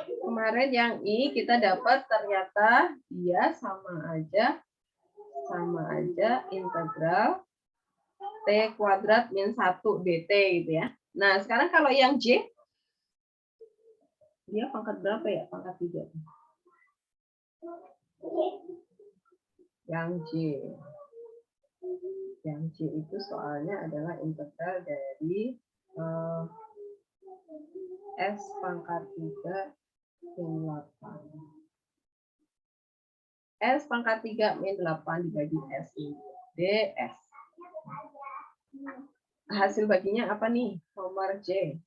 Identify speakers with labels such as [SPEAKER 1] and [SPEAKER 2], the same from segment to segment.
[SPEAKER 1] Kemarin yang I kita dapat ternyata dia sama aja integral T kuadrat min 1 dt gitu ya. Nah, sekarang kalau yang J, dia pangkat berapa ya? Pangkat 3. Yang J. Yang J itu soalnya adalah integral dari S pangkat 3 min 8. S pangkat 3 min 8 dibagi S ds. Hasil baginya apa nih? Nomor J.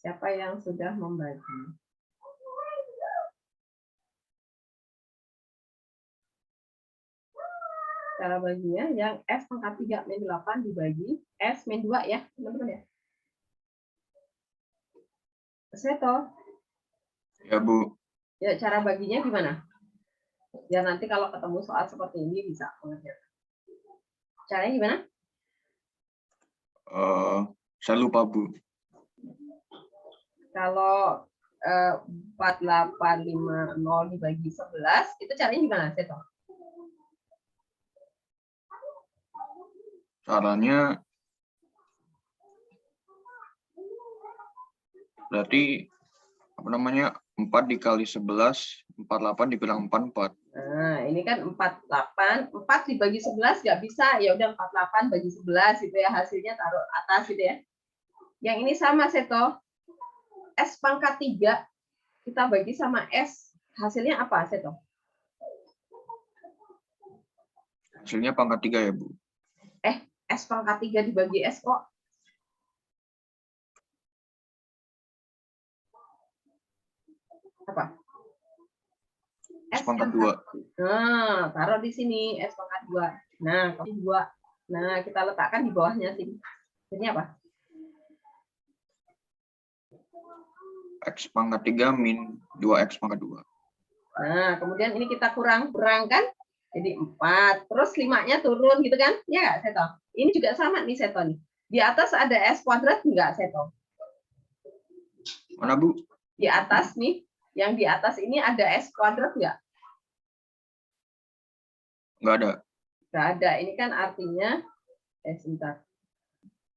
[SPEAKER 1] Siapa yang sudah membagi? Cara baginya yang S pangkat 3 min 8 dibagi S min 2 ya, teman-teman ya. Seto.
[SPEAKER 2] Ya, Bu.
[SPEAKER 1] Ya, cara baginya gimana? Biar nanti kalau ketemu soal seperti ini bisa mengerjakan. Caranya gimana?
[SPEAKER 2] Saya lupa, Bu.
[SPEAKER 1] Kalau 4850 dibagi 11, itu caranya gimana, Seto?
[SPEAKER 2] Caranya berarti apa namanya? 4 dikali 11, 48 dibilang 44.
[SPEAKER 1] Nah, ini kan 48, 4 dibagi 11 nggak bisa, ya udah 48 bagi 11 gitu ya, hasilnya taruh atas gitu ya. Yang ini sama, Seto. S pangkat 3 kita bagi sama S, hasilnya apa, Seto?
[SPEAKER 2] Hasilnya pangkat 3 ya, Bu.
[SPEAKER 1] S pangkat 3 dibagi S kok. Apa?
[SPEAKER 2] S pangkat 2.
[SPEAKER 1] Nah, taruh di sini S pangkat 2. Nah, kalau 2. Nah, kita letakkan di bawahnya sini. Ini apa?
[SPEAKER 2] X pangkat 3 min 2X pangkat 2.
[SPEAKER 1] Nah, kemudian ini kita kurang kan? Jadi 4. Terus 5-nya turun gitu kan? Ya nggak, Seto? Ini juga sama nih, Seto nih. Di atas ada S kuadrat enggak, Seto?
[SPEAKER 2] Mana, Bu?
[SPEAKER 1] Di atas nih. Yang di atas ini ada S kuadrat enggak?
[SPEAKER 2] Nggak ada.
[SPEAKER 1] Nggak ada. Ini kan artinya sebentar.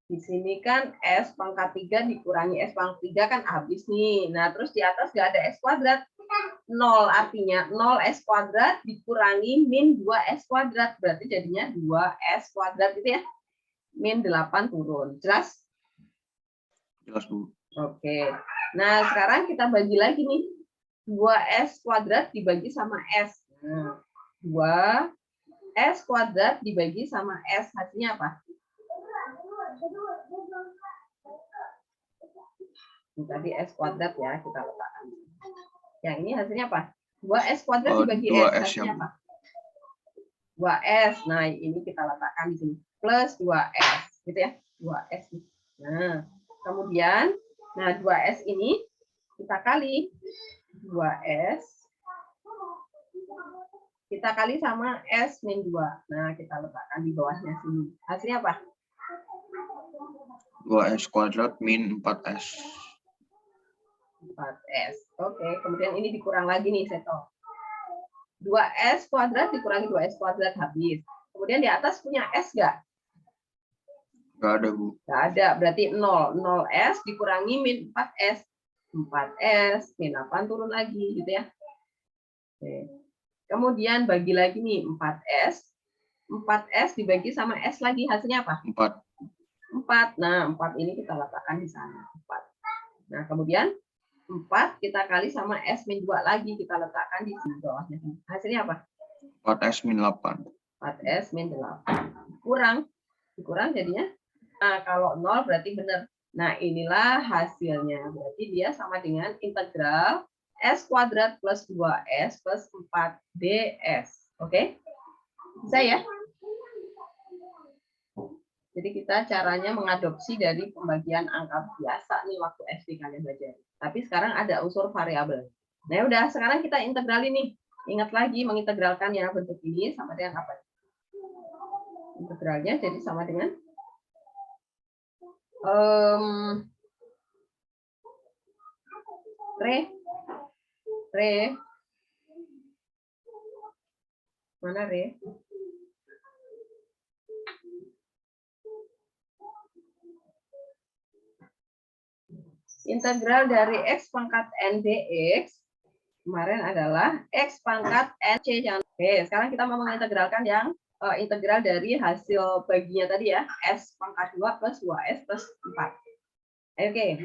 [SPEAKER 1] Di sini kan S pangkat 3 dikurangi S pangkat 3 kan habis nih. Nah, terus di atas nggak ada S kuadrat. 0 artinya 0 S kuadrat dikurangi min 2 S kuadrat. Berarti jadinya 2 S kuadrat gitu ya. Min 8 turun. Jelas?
[SPEAKER 2] Jelas, Bu.
[SPEAKER 1] Oke. Nah, sekarang kita bagi lagi nih. 2S kuadrat dibagi sama S. Nah, 2S kuadrat dibagi sama S. Hasilnya apa? Ini tadi S kuadrat ya, kita letakkan. Yang ini hasilnya apa? 2S kuadrat dibagi S. Hasilnya apa? 2S. Nah, ini kita letakkan di sini. Plus 2S. Gitu ya. 2S. Nah, kemudian, 2S ini kita kali 2S. Kita kali sama S min 2. Nah, kita letakkan di bawahnya sini. Hasilnya apa?
[SPEAKER 2] 2S kuadrat min 4S.
[SPEAKER 1] 4S. Oke, kemudian ini dikurang lagi nih, Seto. 2S kuadrat dikurangi 2S kuadrat habis. Kemudian di atas punya S nggak?
[SPEAKER 2] Nggak ada, Bu.
[SPEAKER 1] Nggak ada, berarti 0. 0S dikurangi min 4S. 4S, min 8 turun lagi, gitu ya. Oke. Kemudian bagi lagi nih, 4S. 4S dibagi sama S lagi, hasilnya apa?
[SPEAKER 2] 4.
[SPEAKER 1] 4. Nah, 4 ini kita letakkan di sana. 4. Nah, kemudian 4 kita kali sama S min 2 lagi, kita letakkan di sini bawahnya. Hasilnya apa?
[SPEAKER 2] 4S min 8.
[SPEAKER 1] 4S min 8. Kurang jadinya. Nah, kalau 0 berarti benar. Nah, inilah hasilnya. Berarti dia sama dengan integral S kuadrat plus 2S plus 4DS. Oke? Bisa ya? Jadi kita caranya mengadopsi dari pembagian angka biasa nih waktu SD kalian belajar. Tapi sekarang ada unsur variabel. Nah, udah sekarang kita integralin nih. Ingat lagi mengintegralkan yang bentuk ini sama dengan apa? Integralnya jadi sama dengan Re, mana Re? Integral dari X pangkat N dx kemarin adalah X pangkat N C. Oke, sekarang kita mau mengintegralkan yang integral dari hasil baginya tadi ya, S pangkat 2 plus 2S plus 4. Oke,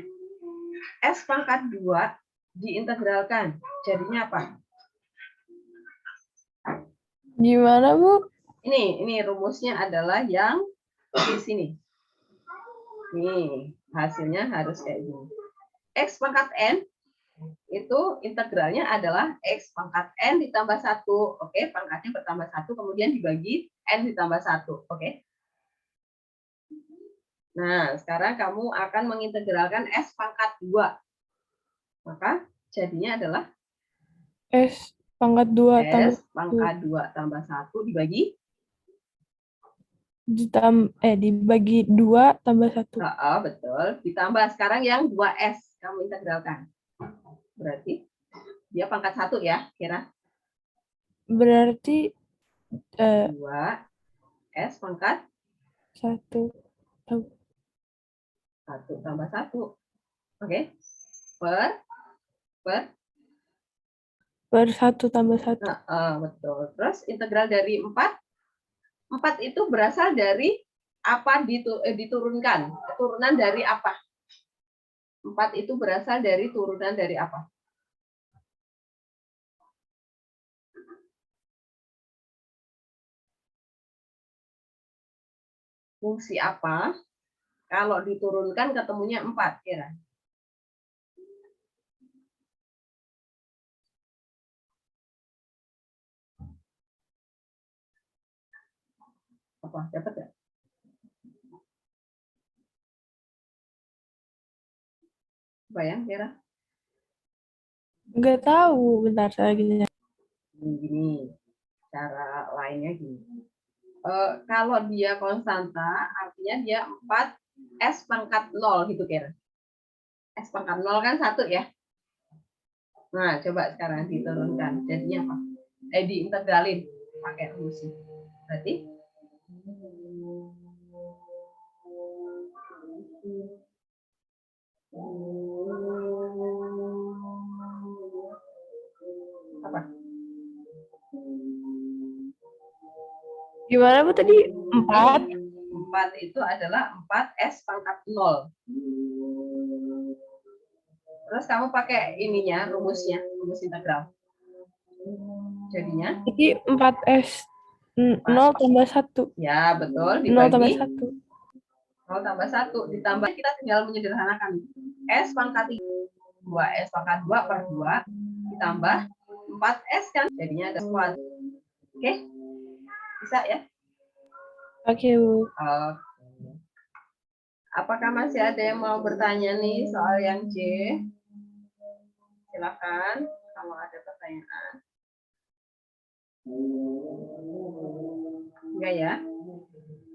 [SPEAKER 1] S pangkat 2 diintegralkan, jadinya apa?
[SPEAKER 3] Gimana, Bu?
[SPEAKER 1] Ini rumusnya adalah yang di sini. Nih, hasilnya harus kayak gini. X pangkat N itu integralnya adalah X pangkat N ditambah 1. Oke, pangkatnya bertambah 1, kemudian dibagi N ditambah 1. Oke. Nah, sekarang kamu akan mengintegralkan S pangkat 2. Maka jadinya adalah
[SPEAKER 3] S pangkat 2 tambah
[SPEAKER 1] S pangkat 2 tambah 1 dibagi
[SPEAKER 3] dibagi 2 tambah 1.
[SPEAKER 1] betul. Ditambah sekarang yang 2S kamu integralkan. Berarti dia pangkat 1 ya, kira.
[SPEAKER 3] Berarti
[SPEAKER 1] 2S pangkat
[SPEAKER 3] 1
[SPEAKER 1] tambah 1. Oke. Per
[SPEAKER 3] 1 tambah 1.
[SPEAKER 1] betul. Terus integral dari 4 itu berasal dari apa diturunkan? Turunan dari apa? 4 itu berasal dari turunan dari apa? Fungsi apa? Kalau diturunkan ketemunya 4, kira. Apa? Dapat nggak? Bayang, kira?
[SPEAKER 3] Nggak tahu, bentar saya gini.
[SPEAKER 1] Gini, cara lainnya gini. Kalau dia konstanta, artinya dia 4 S pangkat 0 gitu, kira. S pangkat 0 kan 1 ya. Nah, coba sekarang diturunkan. Jadinya apa? Diintegralin pakai rumus. Berarti apa?
[SPEAKER 3] Gimana, Bu, tadi? 4.
[SPEAKER 1] 4 itu adalah 4S pangkat 0. Terus kamu pakai ininya, rumus integral. Jadinya?
[SPEAKER 3] Jadi 4S 0 tambah 1.
[SPEAKER 1] Ya, betul.
[SPEAKER 3] 0 tambah
[SPEAKER 1] Dibagi
[SPEAKER 3] 1.
[SPEAKER 1] 0 tambah 1. Ditambah kita tinggal menyederhanakan. S pangkat 2S pangkat 2 per 2 ditambah 4S kan. Jadinya ada kuadrat. Oke? Bisa ya?
[SPEAKER 3] Oke, Bu.
[SPEAKER 1] Apakah masih ada yang mau bertanya nih soal yang C? Silakan kalau ada pertanyaan. Enggak ya?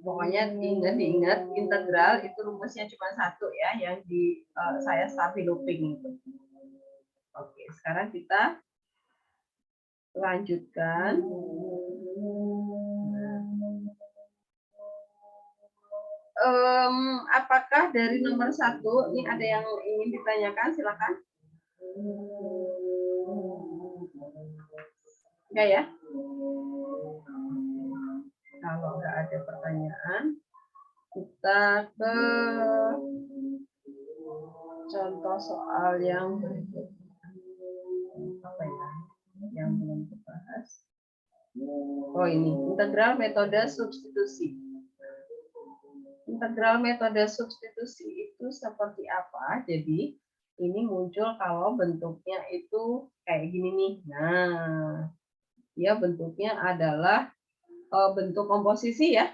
[SPEAKER 1] Pokoknya diingat integral itu rumusnya cuma 1 ya, yang di saya stabiloping itu. Oke, sekarang kita lanjutkan. Apakah dari nomor 1 ini ada yang ingin ditanyakan? Silakan. Enggak ya? Kalau enggak ada pertanyaan, kita ke contoh soal yang berikut. Apa ya? Yang belum dibahas. Oh, ini integral metode substitusi. Integral metode substitusi itu seperti apa? Jadi ini muncul kalau bentuknya itu kayak gini nih. Nah, dia bentuknya adalah bentuk komposisi ya.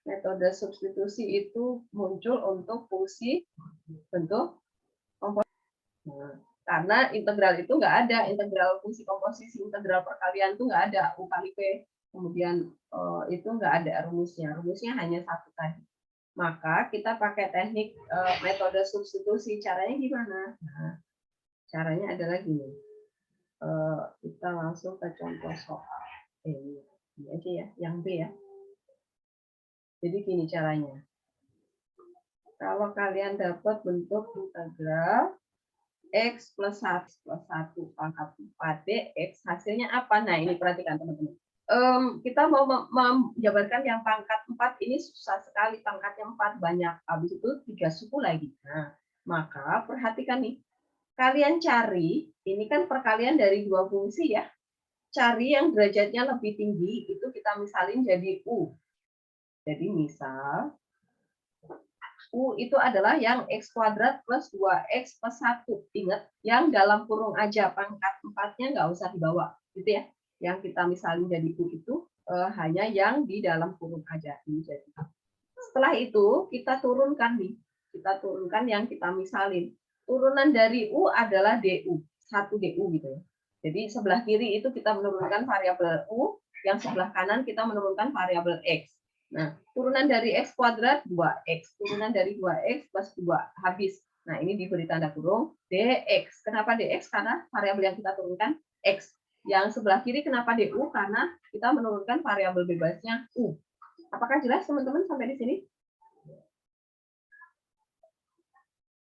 [SPEAKER 1] Metode substitusi itu muncul untuk fungsi bentuk komposisi. Nah, karena integral itu nggak ada, integral fungsi komposisi, integral perkalian itu nggak ada, U kali P. Kemudian itu nggak ada rumusnya. Rumusnya hanya 1 tadi. Maka kita pakai teknik metode substitusi. Caranya gimana? Nah, caranya adalah gini. Kita langsung ke contoh soal. Ini aja ya, yang B ya. Jadi gini caranya. Kalau kalian dapat bentuk integral X plus 1 pangkat 4 dx, hasilnya apa? Nah, ini perhatikan teman-teman. Kita mau menjabarkan yang pangkat 4 ini susah sekali, pangkatnya 4 banyak, habis itu 3 suku lagi. Nah, maka perhatikan nih, kalian cari, ini kan perkalian dari dua fungsi ya, cari yang derajatnya lebih tinggi, itu kita misalin jadi U. Jadi misal, U itu adalah yang X kuadrat plus 2X plus 1. Ingat, yang dalam kurung aja, pangkat 4-nya nggak usah dibawa. Gitu ya. Yang kita misalin jadi U itu hanya yang di dalam kurung aja. Ini jadi. Setelah itu, kita turunkan nih. Kita turunkan yang kita misalin. Turunan dari U adalah DU. 1 DU gitu ya. Jadi sebelah kiri itu kita menurunkan variabel U, yang sebelah kanan kita menurunkan variabel X. Nah, turunan dari X kuadrat 2X. Turunan dari 2X plus 2. Habis. Nah, ini diberi tanda kurung DX. Kenapa DX? Karena variabel yang kita turunkan X. Yang sebelah kiri kenapa DU? Karena kita menurunkan variabel bebasnya U. Apakah jelas teman-teman sampai di sini?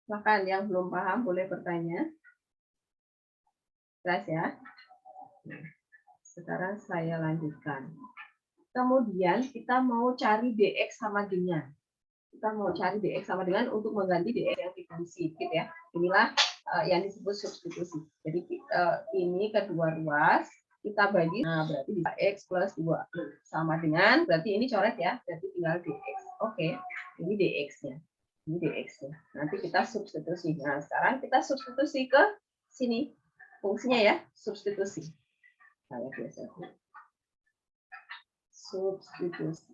[SPEAKER 1] Silakan yang belum paham boleh bertanya. Jelas ya? Sekarang saya lanjutkan. Kemudian kita mau cari DX sama dengan. Kita mau cari DX sama dengan untuk mengganti DX yang diferensi, gitu ya. Inilah yang disebut substitusi. Jadi ini kedua ruas kita bagi, nah berarti bisa X plus 2 sama dengan, berarti ini coret ya, berarti tinggal DX. Oke, ini DX-nya. Ini DX-nya. Nanti kita substitusi. Nah, sekarang kita substitusi ke sini. Fungsinya ya, substitusi. Saya biasa. Substitusi.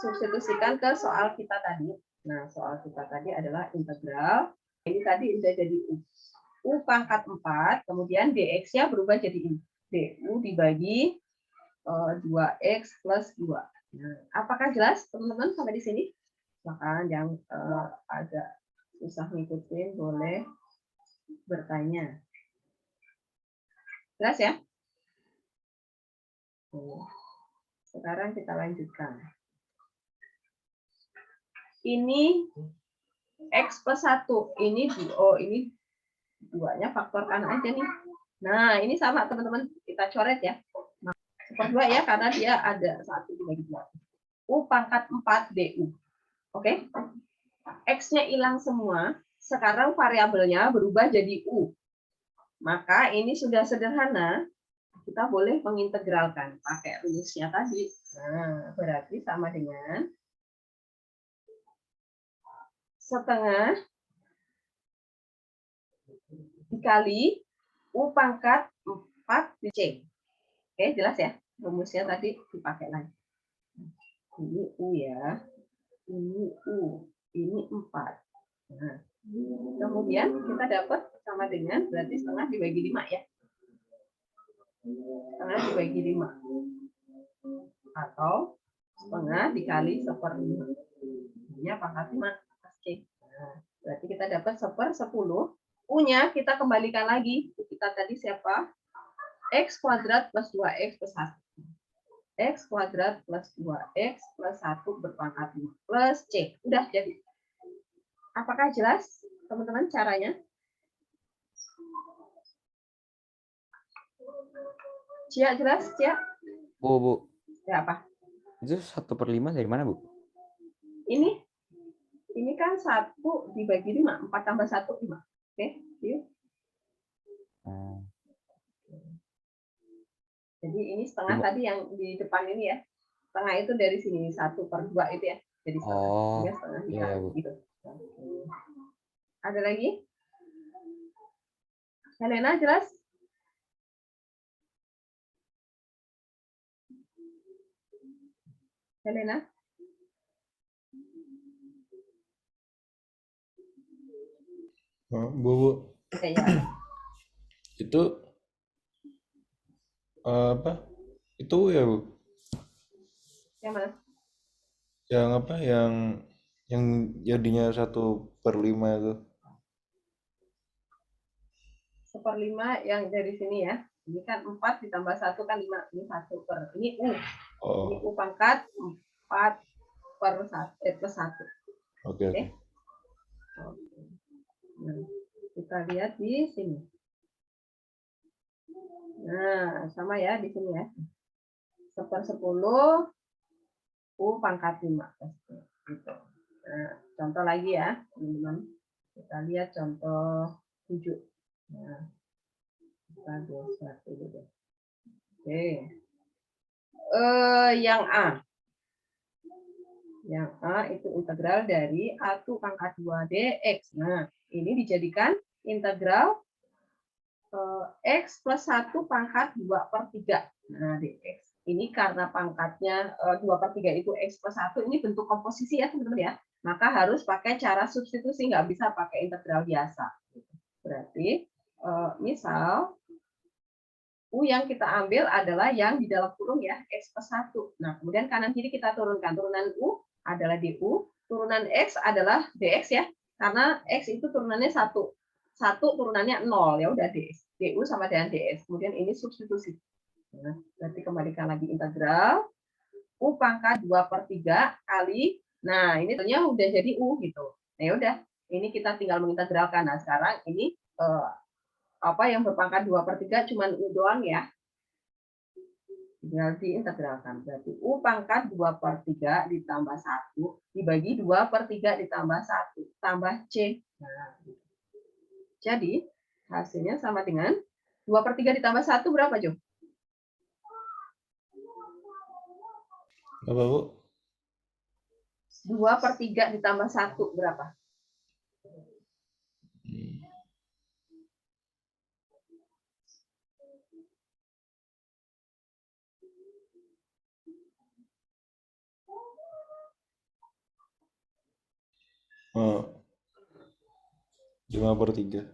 [SPEAKER 1] Substitusikan ke soal kita tadi. Nah, soal kita tadi adalah integral. Ini tadi udah jadi U. U pangkat 4, kemudian dx-nya berubah jadi I. Du dibagi 2x plus 2. Nah, apakah jelas teman-teman sampai di sini? Maka yang agak susah ngikutin boleh bertanya. Jelas ya? Sekarang kita lanjutkan. Ini X plus 1. Ini duanya faktor kanan aja nih. Nah, ini sama teman-teman. Kita coret ya. Nah, super 2 ya, karena dia ada 1 dibagi 2. U pangkat 4 DU. Oke? X-nya hilang semua. Sekarang variabelnya berubah jadi U. Maka ini sudah sederhana. Kita boleh mengintegralkan pakai rumusnya tadi. Nah, berarti sama dengan setengah dikali U pangkat 4 di C. Oke, jelas ya? Rumusnya tadi dipakai lagi. Ini U ya. Ini U. Ini 4. Nah, kemudian kita dapat sama dengan, berarti setengah dibagi 5 ya. Setengah dibagi 5. Atau setengah dikali 1/5. Ini pangkat 5 atas C. Nah, berarti kita dapat 1/10. U-nya kita kembalikan lagi. Kita tadi siapa? X kuadrat plus 2X plus 1. X kuadrat plus 2X plus 1 berpangkat 5 plus C. Udah jadi. Apakah jelas teman-teman caranya? Cia jelas, Cia?
[SPEAKER 4] Bu.
[SPEAKER 1] Ya apa?
[SPEAKER 4] Itu 1/5 dari mana, Bu?
[SPEAKER 1] Ini kan 1 dibagi 5. 4 tambah 1, 5. Oke, yuk. Jadi ini setengah tadi yang di depan ini ya. Setengah itu dari sini, 1/2 itu ya. Jadi setengah.
[SPEAKER 4] Oh,
[SPEAKER 1] Setengah
[SPEAKER 4] iya, Bu.
[SPEAKER 1] gitu. Ada lagi? Helena jelas? Helena?
[SPEAKER 5] Bu.
[SPEAKER 1] Ya.
[SPEAKER 5] Itu apa? Itu ya, Bu.
[SPEAKER 1] Yang mana?
[SPEAKER 5] Yang apa? Yang jadinya 1/5 itu.
[SPEAKER 1] 1/5 yang dari sini ya. Ini kan 4 ditambah 1 kan 5. Ini 1 per. Ini U. Ini
[SPEAKER 5] Oh,
[SPEAKER 1] U pangkat 4 plus 1.
[SPEAKER 5] oke oke.
[SPEAKER 1] Nah, kita lihat di sini. Nah, sama ya di sini ya. 1/10 U pangkat 5. Gitu. Nah, contoh lagi ya, teman-teman. Kita lihat contoh 7. Nah, kita geser dulu deh. Oke. Yang A. Yang A itu integral dari A2 pangkat 2 dx. Nah, ini dijadikan integral X plus 1 pangkat 2/3. Nah, dx. Ini karena pangkatnya 2/3 itu X plus 1, ini bentuk komposisi ya teman-teman ya. Maka harus pakai cara substitusi, nggak bisa pakai integral biasa. Berarti misal U yang kita ambil adalah yang di dalam kurung ya, X plus 1. Nah, kemudian kanan kiri kita turunkan. Turunan U adalah DU, turunan X adalah DX ya. Karena X itu turunannya 1. 1 turunannya 0, ya udah DX. DU sama dengan DX. Kemudian ini substitusi. Nah, berarti kembalikan lagi integral U pangkat 2/3 kali. Nah, ini tentunya udah jadi U gitu. Nah, ya udah. Ini kita tinggal mengintegralkan. Nah, sekarang ini apa yang berpangkat 2/3 cuman U doang ya. Tinggal diintegralkan. Berarti U pangkat 2/3 ditambah 1 dibagi 2/3 ditambah 1 tambah C. Nah, jadi hasilnya sama dengan 2/3 ditambah 1 berapa, Jo?
[SPEAKER 5] Apa, Bu?
[SPEAKER 1] 2/3 ditambah 1 berapa?
[SPEAKER 5] Oh, 5/3.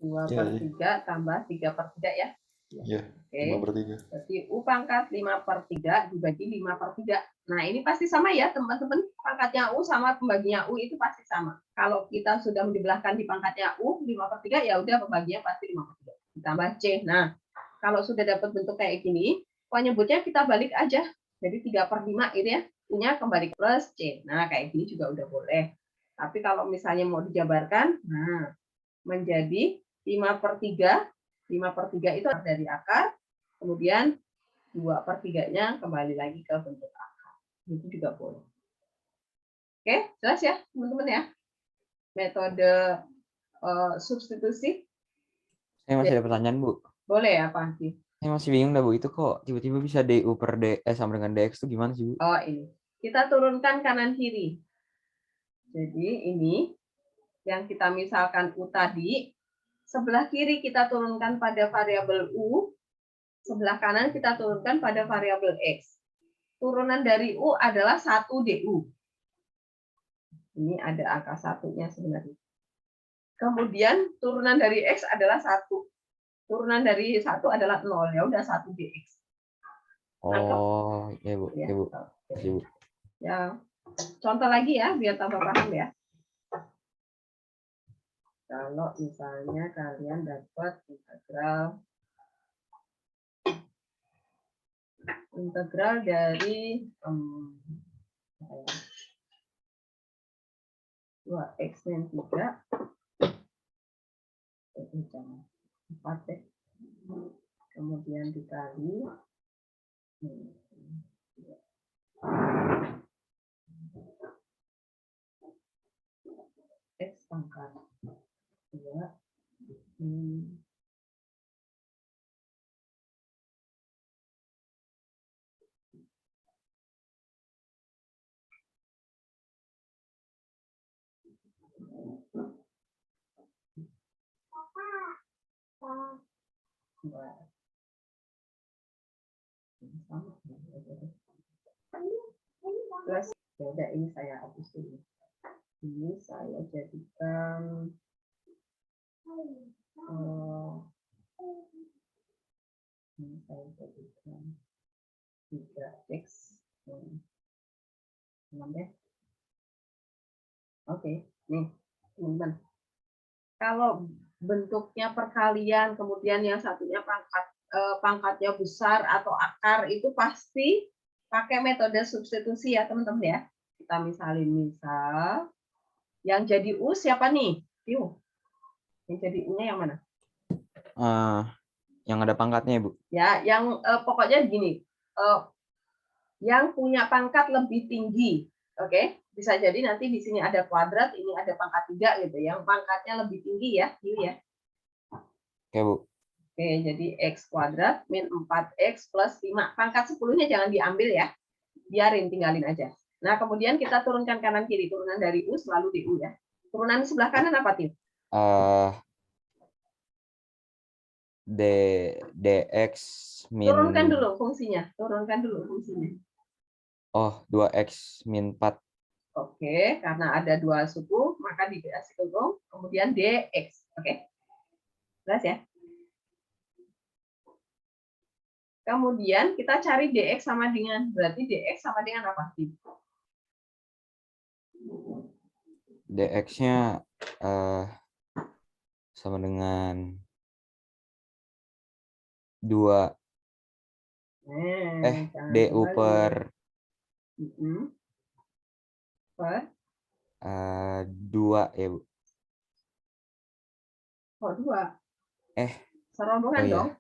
[SPEAKER 1] 2/3 tambah 3/3 ya.
[SPEAKER 5] Iya,
[SPEAKER 1] Oke.
[SPEAKER 5] 5/3.
[SPEAKER 1] Berarti U pangkat 5/3 dibagi 5/3. Nah, ini pasti sama ya, teman-teman. Pangkatnya U sama pembaginya U itu pasti sama. Kalau kita sudah dibelahkan di pangkatnya U 5/3, ya udah pembaginya pasti 5/3. Ditambah C. Nah, kalau sudah dapat bentuk kayak gini, penyebutnya kita balik aja. Jadi 3/5 ini ya, punya kembali plus C. Nah, kayak gini juga udah boleh. Tapi kalau misalnya mau dijabarkan, nah, menjadi 5/3. 5/3 itu dari akar, kemudian 2/3-nya kembali lagi ke bentuk akar. Itu juga boleh. Oke, jelas ya teman-teman ya? Metode substitusi.
[SPEAKER 4] Saya masih ada pertanyaan, Bu.
[SPEAKER 1] Boleh ya, Pak Hadi?
[SPEAKER 4] Saya masih bingung dah, Bu. Itu kok tiba-tiba bisa DU per DS sama dengan DX itu gimana sih, Bu?
[SPEAKER 1] Oh, ini. Kita turunkan kanan kiri. Jadi ini yang kita misalkan U tadi, sebelah kiri kita turunkan pada variabel U, sebelah kanan kita turunkan pada variabel X. Turunan dari U adalah 1 DU. Ini ada angka satunya sebenarnya. Kemudian turunan dari X adalah 1. Turunan dari 1 adalah 0. Ya udah 1 DX.
[SPEAKER 4] Oh, ya, Bu.
[SPEAKER 1] Ya,
[SPEAKER 4] Ya, Bu.
[SPEAKER 1] oke.
[SPEAKER 4] Makasih, Bu.
[SPEAKER 1] Ya, contoh lagi ya, biar tambah paham ya. Kalau misalnya kalian dapat integral dari 2x min 3 4 deh. Kemudian dikali x pangkat 2 plus ya udah ini saya hapus dulu. Ini saya jadikan ini saya jadikan 3x Sampai. Oke, nih teman-teman. Kalau bentuknya perkalian, kemudian yang satunya pangkatnya besar atau akar, itu pasti pakai metode substitusi ya teman-teman ya. Kita misal yang jadi U siapa nih? U. Yang jadi U-nya yang mana?
[SPEAKER 4] Yang ada pangkatnya, Bu.
[SPEAKER 1] Ya, yang pokoknya gini, yang punya pangkat lebih tinggi, oke? Bisa jadi nanti di sini ada kuadrat, ini ada pangkat 3 gitu, yang pangkatnya lebih tinggi ya, ya.
[SPEAKER 4] Oke, Bu.
[SPEAKER 1] Oke, jadi x kuadrat min 4x plus 5. Pangkat 10-nya jangan diambil ya, biarin, tinggalin aja. Nah, kemudian kita turunkan kanan kiri, turunan dari U selalu di U ya. Turunan di sebelah kanan apa, Tim?
[SPEAKER 4] dx min
[SPEAKER 1] Turunkan dulu fungsinya.
[SPEAKER 4] Oh, 2x min 4.
[SPEAKER 1] Oke, karena ada 2 suku, maka dikasih tunggu, kemudian dx. Oke. Jelas ya? Kemudian kita cari dx sama dengan, berarti dx sama dengan apa?
[SPEAKER 4] dx-nya sama dengan 2. du per 2 ya, Bu.
[SPEAKER 1] Oh, 2. Serombongan
[SPEAKER 4] iya.
[SPEAKER 1] dong.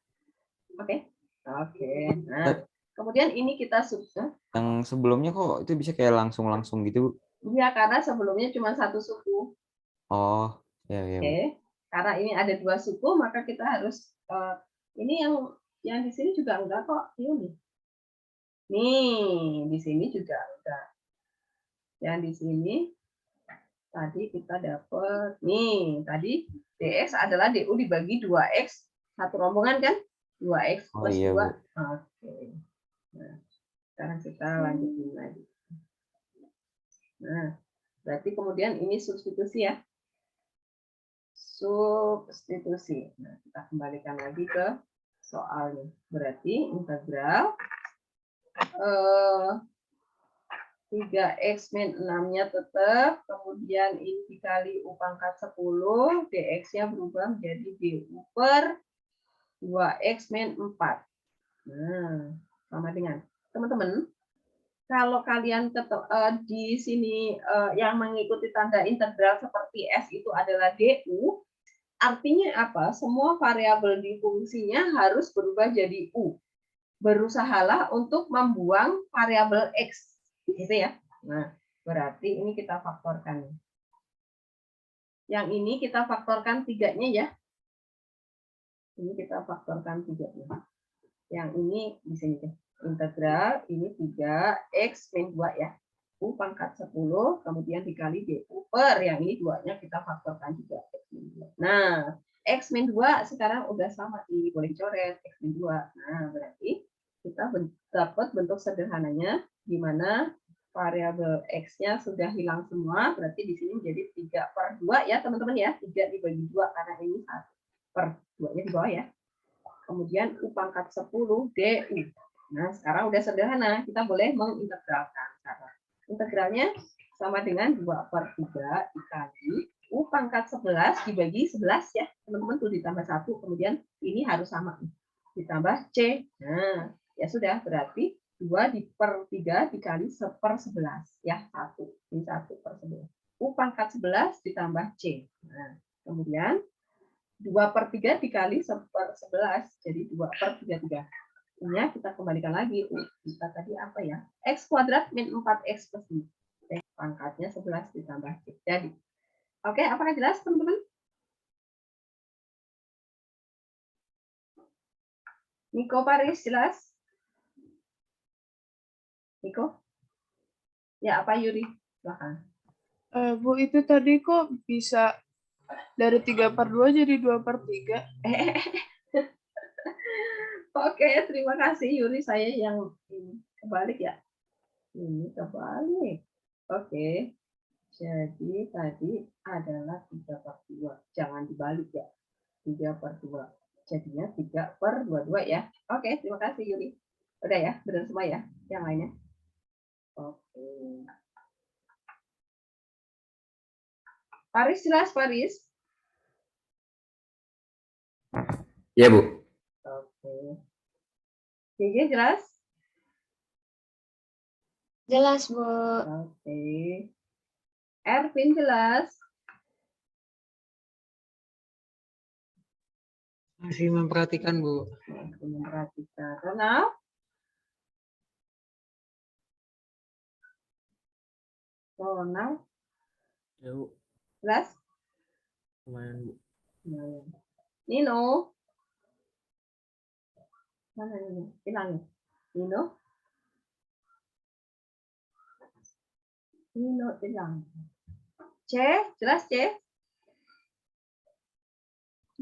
[SPEAKER 1] Oke. Nah, kemudian ini kita
[SPEAKER 4] yang sebelumnya kok itu bisa kayak langsung gitu, Bu?
[SPEAKER 1] Iya, karena sebelumnya cuma 1 suku.
[SPEAKER 4] Oh, ya, Bu.
[SPEAKER 1] Oke. Karena ini ada 2 suku, maka kita harus ini yang di sini juga enggak kok. Ini. Nih, di sini juga enggak. Yang di sini tadi kita dapat nih, tadi dx adalah du dibagi 2x, satu rombongan kan? 2x plus 2.
[SPEAKER 4] Bu.
[SPEAKER 1] Oke. Nah, sekarang kita lanjutin lagi. Nah, berarti kemudian ini substitusi ya. Substitusi. Nah, kita kembalikan lagi ke soalnya. Berarti integral 3x min 6-nya tetap, kemudian ini dikali U pangkat 10, dx-nya berubah menjadi du per 2x min 4. Nah, sama dengan teman-teman, kalau kalian di sini yang mengikuti tanda integral seperti S itu adalah du, artinya apa? Semua variabel di fungsinya harus berubah jadi U. Berusahalah untuk membuang variabel X. Gitu ya. Nah, berarti ini kita faktorkan. Yang ini kita faktorkan 3-nya ya. Ini kita faktorkan 3-nya. Yang ini di sini deh. Integral ini 3x min 2 ya. U pangkat 10 kemudian dikali du per yang ini 2-nya kita faktorkan juga. Nah, x min 2 sekarang udah sama, boleh coret x min 2. Nah, berarti kita dapat bentuk sederhananya di mana variabel x-nya sudah hilang semua, berarti di sini menjadi 3/2 ya teman-teman ya, 3 dibagi 2 karena ini 1/2-nya di bawah ya. Kemudian U pangkat 10 du. Nah, sekarang udah sederhana, kita boleh mengintegralkan. Integralnya sama dengan 2/3 dikali U pangkat 11 dibagi 11 ya, teman-teman, tuh ditambah 1, kemudian ini harus sama, ditambah C. Nah, ya sudah, berarti 2/3 dikali 1/11 ya, 1. Ini 1/11. U pangkat 11 ditambah C. Nah, kemudian 2/3 dikali 1/11 jadi 2/33. Ini kita kembalikan lagi. Kita tadi apa ya? X kuadrat min 4x plus 5. Pangkatnya 11 ditambah C. Jadi, oke, apakah jelas teman-teman? Niko Paris jelas? Niko? Ya, apa Yuri? Silahkan.
[SPEAKER 3] Bu, itu tadi kok bisa dari 3/2 jadi 2/3?
[SPEAKER 1] Oke, terima kasih Yuri. Saya yang kebalik ya. Ini kebalik. Oke. Jadi tadi adalah 3/2. Jangan dibalik ya. 3/2. Jadinya 3/22 ya. Oke, terima kasih Yuri. Udah ya, benar semua ya yang lainnya. Oke. Paris jelas, Paris?
[SPEAKER 6] Ya, Bu.
[SPEAKER 1] Oke. JJ jelas?
[SPEAKER 7] Jelas, Bu.
[SPEAKER 1] Oke. Ervin jelas?
[SPEAKER 8] Masih memperhatikan, Bu.
[SPEAKER 1] Masih memperhatikan. Ronald? Ronald?
[SPEAKER 8] Ya, Bu.
[SPEAKER 1] Jelas?
[SPEAKER 8] Lumayan, Bu.
[SPEAKER 1] Lumayan. Nino? Mana Nino? Hilang nih. Nino? Nino hilang. C? Jelas, C?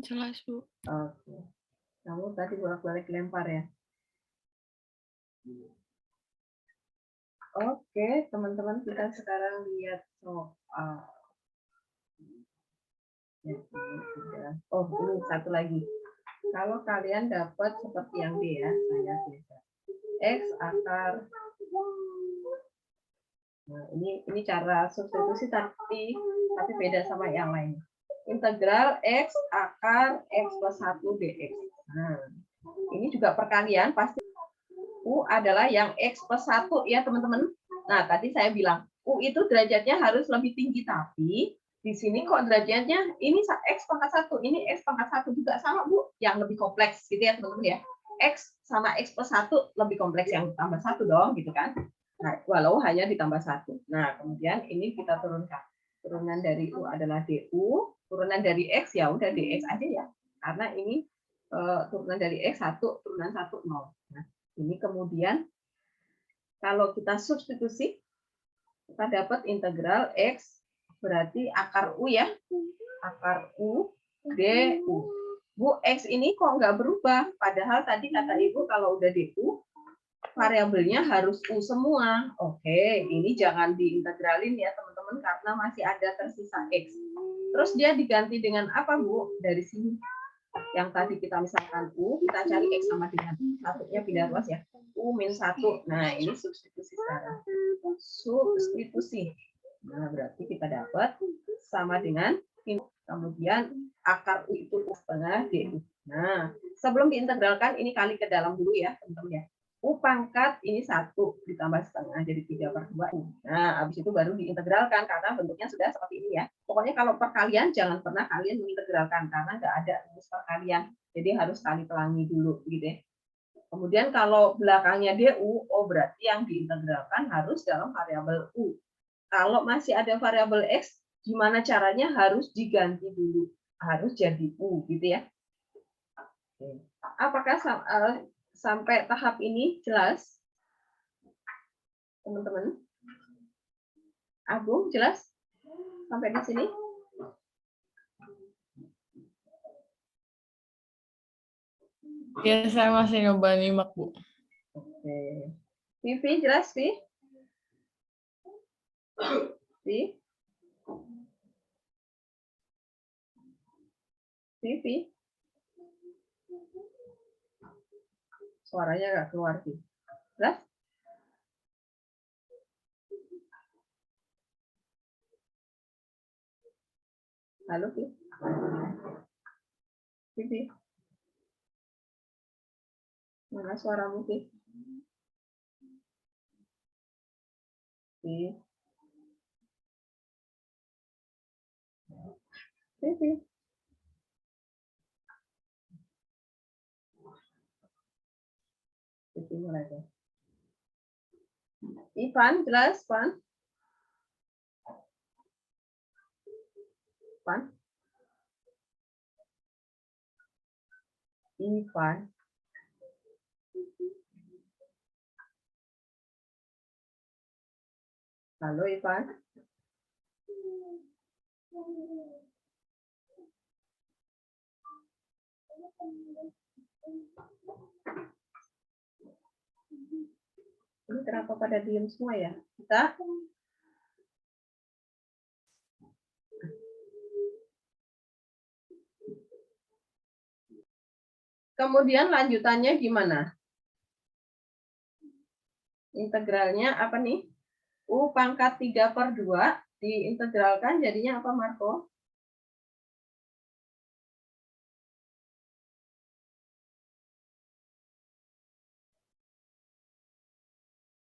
[SPEAKER 3] Jelas, Bu.
[SPEAKER 1] Oke. Kamu tadi bolak-balik lempar ya? Oke, teman-teman, kita sekarang lihat soal. Ya, ini sudah. Oh, ini satu lagi. Kalau kalian dapat seperti yang D ya, saya beda. X akar. Nah, ini cara substitusi tapi beda sama yang lain. Integral X akar X plus 1 dx. Nah, ini juga perkalian pasti U adalah yang X plus 1 ya teman-teman. Nah, tadi saya bilang U itu derajatnya harus lebih tinggi, tapi di sini kok derajatnya ini X pangkat 1, ini X pangkat 1 juga sama, Bu, yang lebih kompleks gitu ya teman-teman ya. X sama X plus 1 lebih kompleks yang tambah 1 dong gitu kan. Nah, walau hanya ditambah 1. Nah, kemudian ini kita turunkan. Turunan dari U adalah DU, turunan dari X ya udah DX aja ya. Karena ini turunan dari X 1, turunan 1 0. Nah, ini kemudian kalau kita substitusi kita dapat integral X berarti akar U ya. Akar U DU. Bu, X ini kok nggak berubah? Padahal tadi kata Ibu kalau udah DU variabelnya harus U semua. Oke, ini jangan diintegralin ya teman-teman karena masih ada tersisa X. Terus dia diganti dengan apa, Bu? Dari sini. Yang tadi kita misalkan U, kita cari X sama dengan satunya pindah luas ya. U min 1. Nah, ini substitusi sekarang. Substitusi. Nah, berarti kita dapat sama dengan ini. Kemudian akar U itu U setengah DU. Nah, sebelum diintegralkan ini kali ke dalam dulu ya, teman-teman ya. U pangkat ini 1 ditambah setengah jadi 3/2 U. Nah, habis itu baru diintegralkan karena bentuknya sudah seperti ini ya. Pokoknya kalau perkalian jangan pernah kalian mengintegralkan karena nggak ada rumus perkalian. Jadi harus kali pelangi dulu gitu ya. Kemudian kalau belakangnya DU, oh berarti yang diintegralkan harus dalam variabel U. Kalau masih ada variabel X, gimana caranya harus diganti dulu. Harus jadi U gitu ya. Oke. Apakah sampai tahap ini jelas? Teman-teman? Agung jelas? Sampai di sini?
[SPEAKER 3] Ya, saya masih nyoba nyimak, Bu.
[SPEAKER 1] Oke. Vivi jelas, Vi? Vi? Vivi? Suaranya nggak keluar, Vi. Jelas? Halo, Vi? Vivi? Mana suaramu, Vi? Vi? Vivi? Vivi mulai deh. Ivan, jelas, Pan? Pan? Ivan? Halo, Ivan? Ini kenapa pada diem semua ya? Kita kemudian lanjutannya gimana? Integralnya apa nih? U pangkat 3/2 Diintegralkan jadinya apa, Marco?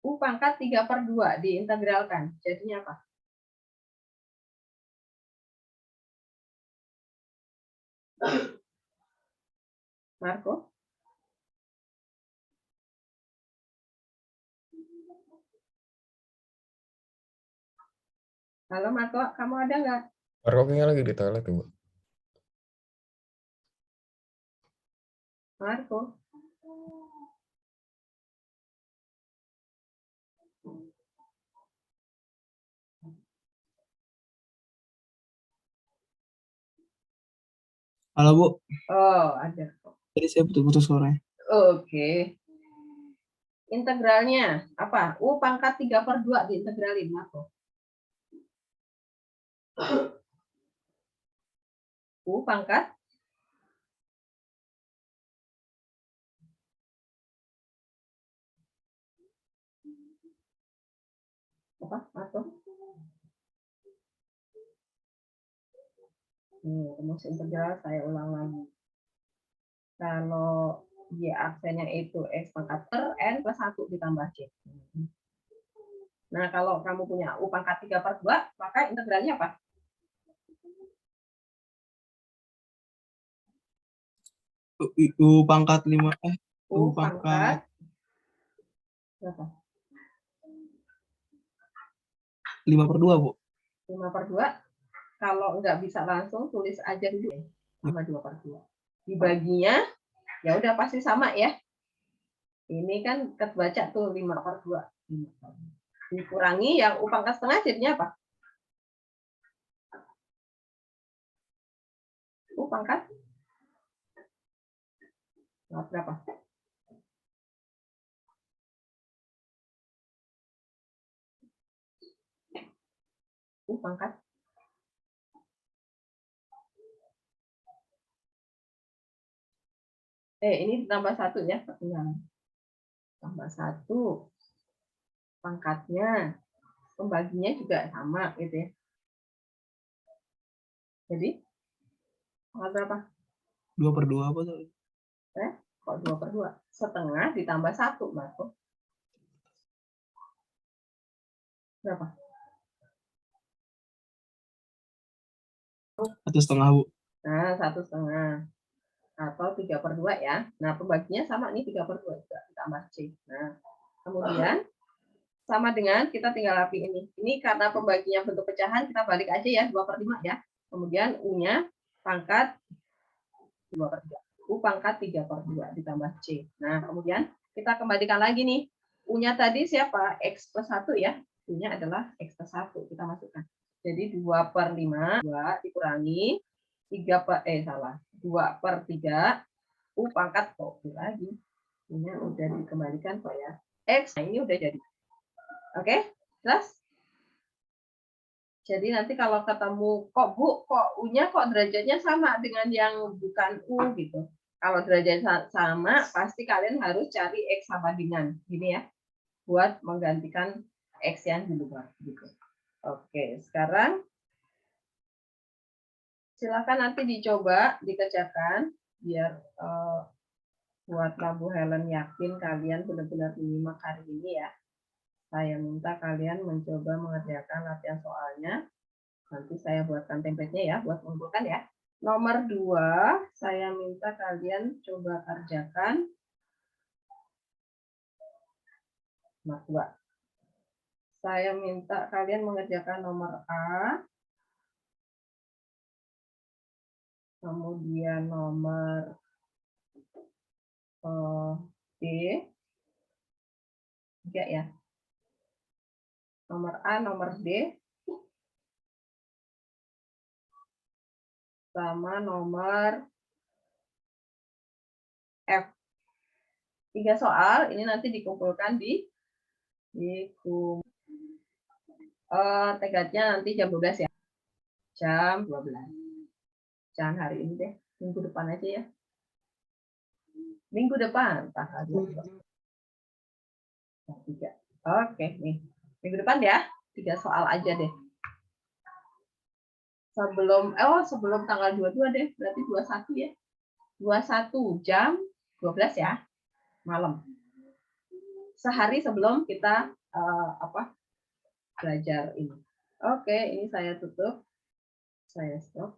[SPEAKER 1] U pangkat 3/2 diintegralkan. Jadinya apa? Marco? Halo Marco, kamu ada nggak?
[SPEAKER 7] Marco kayaknya lagi di toilet tuh, Bu.
[SPEAKER 1] Marco?
[SPEAKER 9] Halo Bu,
[SPEAKER 1] Oh, ada.
[SPEAKER 9] tadi saya putus-putus suaranya.
[SPEAKER 1] Oke. Integralnya apa? U pangkat 3/2 diintegralin, Marco. U pangkat apa, Marco? Rumus integral saya ulang lagi. Kalau Y aksennya itu X pangkat per N plus 1 ditambah C. Nah, kalau kamu punya U pangkat 3/2, maka integralnya apa?
[SPEAKER 9] U pangkat 5,
[SPEAKER 1] U
[SPEAKER 9] U pangkat
[SPEAKER 1] pangkat berapa?
[SPEAKER 9] 5/2 Bu.
[SPEAKER 1] 5/2. Kalau nggak bisa langsung, tulis aja dulu sama 2/2. Dibaginya, ya udah pasti sama ya. Ini kan kebaca tuh 5/2. Dikurangi yang U pangkat setengah jadinya apa? U pangkat berapa? U pangkat ini tambah 1 ya, ketinggalan. Tambah 1 pangkatnya, pembaginya juga sama gitu ya. Jadi pangkat berapa?
[SPEAKER 9] 2/2 apa tuh?
[SPEAKER 1] Kok 2/2? Setengah ditambah 1, Marco. Berapa?
[SPEAKER 9] 1,5 Bu.
[SPEAKER 1] Nah, 1/2 atau 3/2 ya. Nah, pembaginya sama nih 3/2 juga ditambah C. Nah, kemudian sama dengan kita tinggal rapi ini. Ini karena pembaginya bentuk pecahan, kita balik aja ya 2/5 ya. Kemudian U-nya pangkat 2/3. U pangkat 3/2 ditambah C. Nah, kemudian kita kembalikan lagi nih. U-nya tadi siapa? X plus 1 ya. U-nya adalah X plus 1. Kita masukkan. Jadi 2/5, 2 dikurangi 2/3 U pangkat kok lagi. Ini udah dikembalikan kok ya. X, nah ini udah jadi. Oke, jelas? Jadi nanti kalau ketemu kok Bu, kok U-nya kok derajatnya sama dengan yang bukan U gitu. Kalau derajatnya sama, pasti kalian harus cari X sama dengan gini ya, buat menggantikan X yang di luar gitu. Oke, sekarang silakan nanti dicoba dikerjakan biar buat Bu Helen yakin kalian benar-benar menyimak hari ini ya. Saya minta kalian mencoba mengerjakan latihan soalnya. Nanti saya buatkan template-nya ya buat mengumpulkan ya. Nomor 2, saya minta kalian coba kerjakan nomor 2. Saya minta kalian mengerjakan nomor A, kemudian nomor D, 3 ya. Nomor A, nomor D, sama nomor F. 3 soal, ini nanti dikumpulkan tegatnya nanti jam 12 ya. Jam 12. Jangan hari ini deh, minggu depan aja ya. Minggu depan, tanggal 22. 3. Oke, nih. Minggu depan ya, 3 soal aja deh. sebelum tanggal 22 deh, berarti 21 ya. 21 jam 12 ya, malam. Sehari sebelum kita belajar ini. Oke, ini saya tutup. Saya stop.